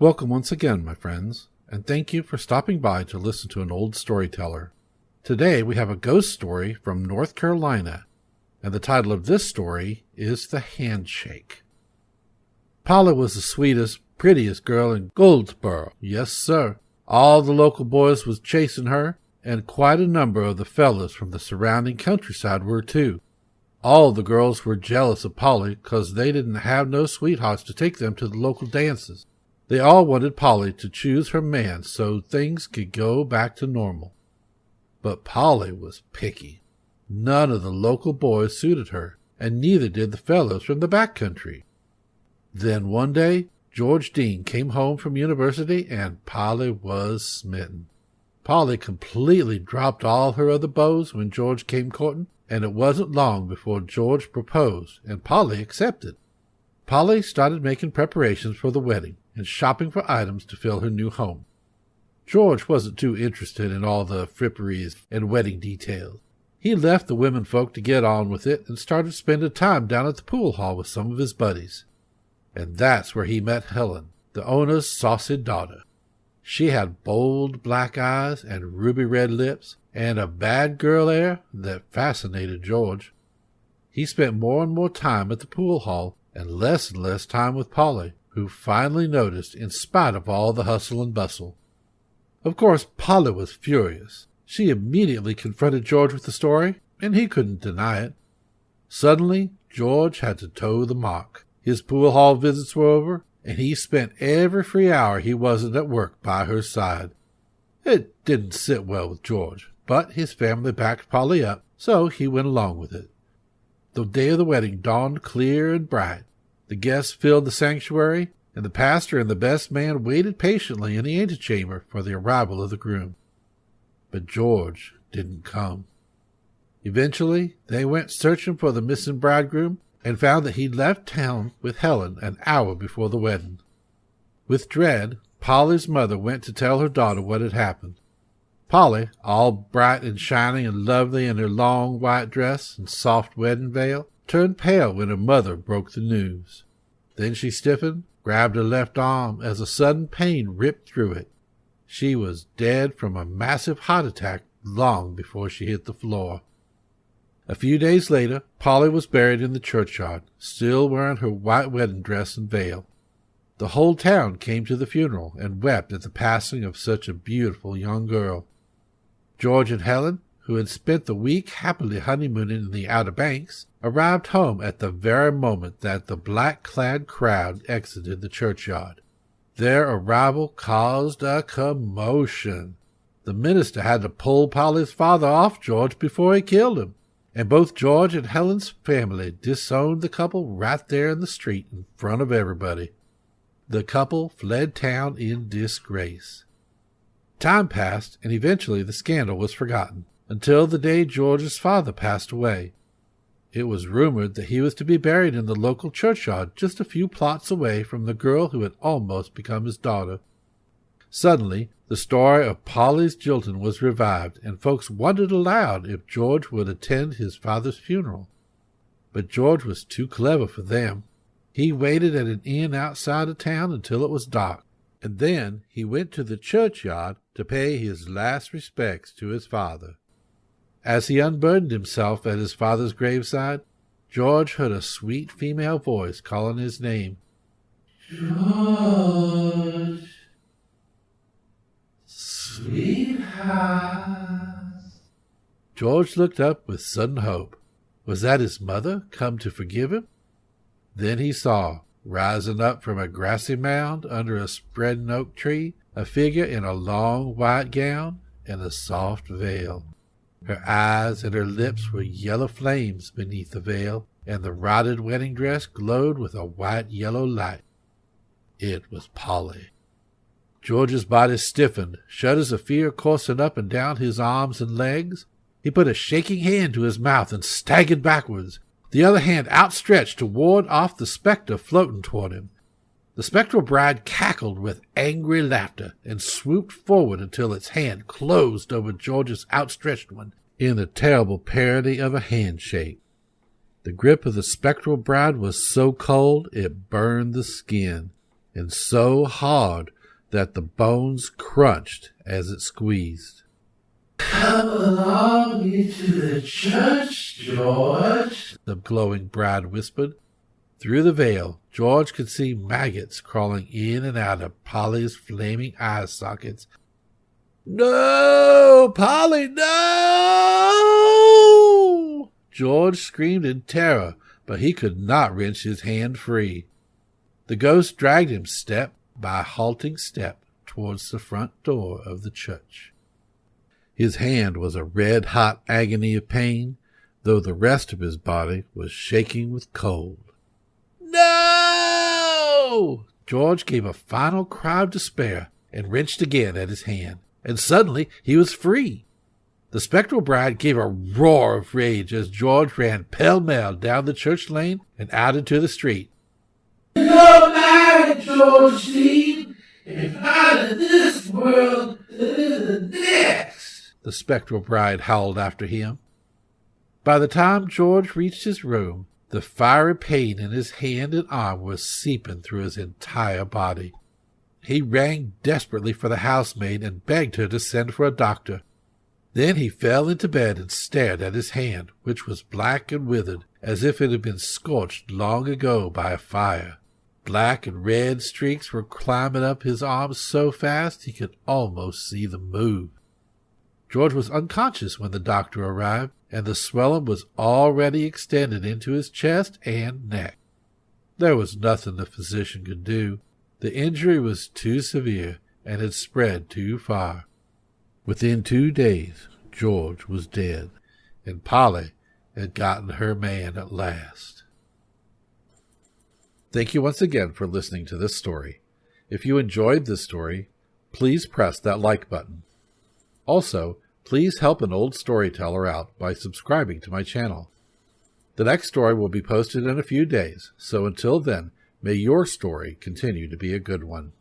Welcome once again, my friends, and thank you for stopping by to listen to an old storyteller. Today we have a ghost story from North Carolina, and the title of this story is The Handshake. Polly was the sweetest, prettiest girl in Goldsboro. Yes, sir. All the local boys was chasing her, and quite a number of the fellows from the surrounding countryside were too. All the girls were jealous of Polly because they didn't have no sweethearts to take them to the local dances. They all wanted Polly to choose her man so things could go back to normal. But Polly was picky. None of the local boys suited her, and neither did the fellows from the back country. Then one day, George Dean came home from university, and Polly was smitten. Polly completely dropped all her other beaux when George came courting, and it wasn't long before George proposed, and Polly accepted. Polly started making preparations for the wedding and shopping for items to fill her new home. George wasn't too interested in all the fripperies and wedding details. He left the women folk to get on with it and started spending time down at the pool hall with some of his buddies. And that's where he met Helen, the owner's saucy daughter. She had bold black eyes and ruby red lips and a bad girl air that fascinated George. He spent more and more time at the pool hall and less time with Polly, who finally noticed in spite of all the hustle and bustle. Of course, Polly was furious. She immediately confronted George with the story, and he couldn't deny it. Suddenly, George had to toe the mark. His pool hall visits were over, and he spent every free hour he wasn't at work by her side. It didn't sit well with George, but his family backed Polly up, so he went along with it. The day of the wedding dawned clear and bright. The guests filled the sanctuary, and the pastor and the best man waited patiently in the antechamber for the arrival of the groom. But George didn't come. Eventually, they went searching for the missing bridegroom and found that he'd left town with Helen an hour before the wedding. With dread, Polly's mother went to tell her daughter what had happened. Polly, all bright and shining and lovely in her long white dress and soft wedding veil, turned pale when her mother broke the news. Then she stiffened, grabbed her left arm as a sudden pain ripped through it. She was dead from a massive heart attack long before she hit the floor. A few days later, Polly was buried in the churchyard, still wearing her white wedding dress and veil. The whole town came to the funeral and wept at the passing of such a beautiful young girl. George and Helen, who had spent the week happily honeymooning in the Outer Banks, arrived home at the very moment that the black-clad crowd exited the churchyard. Their arrival caused a commotion. The minister had to pull Polly's father off George before he killed him, and both George and Helen's family disowned the couple right there in the street in front of everybody. The couple fled town in disgrace. Time passed, and eventually the scandal was forgotten, until the day George's father passed away. It was rumored that he was to be buried in the local churchyard just a few plots away from the girl who had almost become his daughter. Suddenly, the story of Polly's jilting was revived, and folks wondered aloud if George would attend his father's funeral. But George was too clever for them. He waited at an inn outside of town until it was dark, and then he went to the churchyard to pay his last respects to his father. As he unburdened himself at his father's graveside, George heard a sweet female voice calling his name. "George, sweetheart." George looked up with sudden hope. Was that his mother come to forgive him? Then he saw, rising up from a grassy mound under a spreading oak tree, a figure in a long white gown and a soft veil. Her eyes and her lips were yellow flames beneath the veil, and the rotted wedding dress glowed with a white-yellow light. It was Polly. George's body stiffened, shudders of fear coursing up and down his arms and legs. He put a shaking hand to his mouth and staggered backwards, the other hand outstretched to ward off the spectre floating toward him. The spectral bride cackled with angry laughter and swooped forward until its hand closed over George's outstretched one in the terrible parody of a handshake. The grip of the spectral bride was so cold it burned the skin. and so hard that the bones crunched as it squeezed. "Come along into the church, George," the glowing bride whispered. Through the veil, George could see maggots crawling in and out of Polly's flaming eye sockets. "No, Polly, no!" George screamed in terror, but he could not wrench his hand free. The ghost dragged him step by halting step towards the front door of the church. His hand was a red-hot agony of pain, though the rest of his body was shaking with cold. "No!" George gave a final cry of despair and wrenched again at his hand, and suddenly he was free. The spectral bride gave a roar of rage as George ran pell-mell down the church lane and out into the street. "You're mine, George Dean, and out of this world to the next," the spectral bride howled after him. By the time George reached his room, the fiery pain in his hand and arm was seeping through his entire body. He rang desperately for the housemaid and begged her to send for a doctor. Then he fell into bed and stared at his hand, which was black and withered, as if it had been scorched long ago by a fire. Black and red streaks were climbing up his arms so fast he could almost see them move. George was unconscious when the doctor arrived, and the swelling was already extended into his chest and neck. There was nothing the physician could do. The injury was too severe and had spread too far. Within 2 days, George was dead, and Polly had gotten her man at last. Thank you once again for listening to this story. If you enjoyed this story, please press that like button. Also, please help an old storyteller out by subscribing to my channel. The next story will be posted in a few days, so until then, may your story continue to be a good one.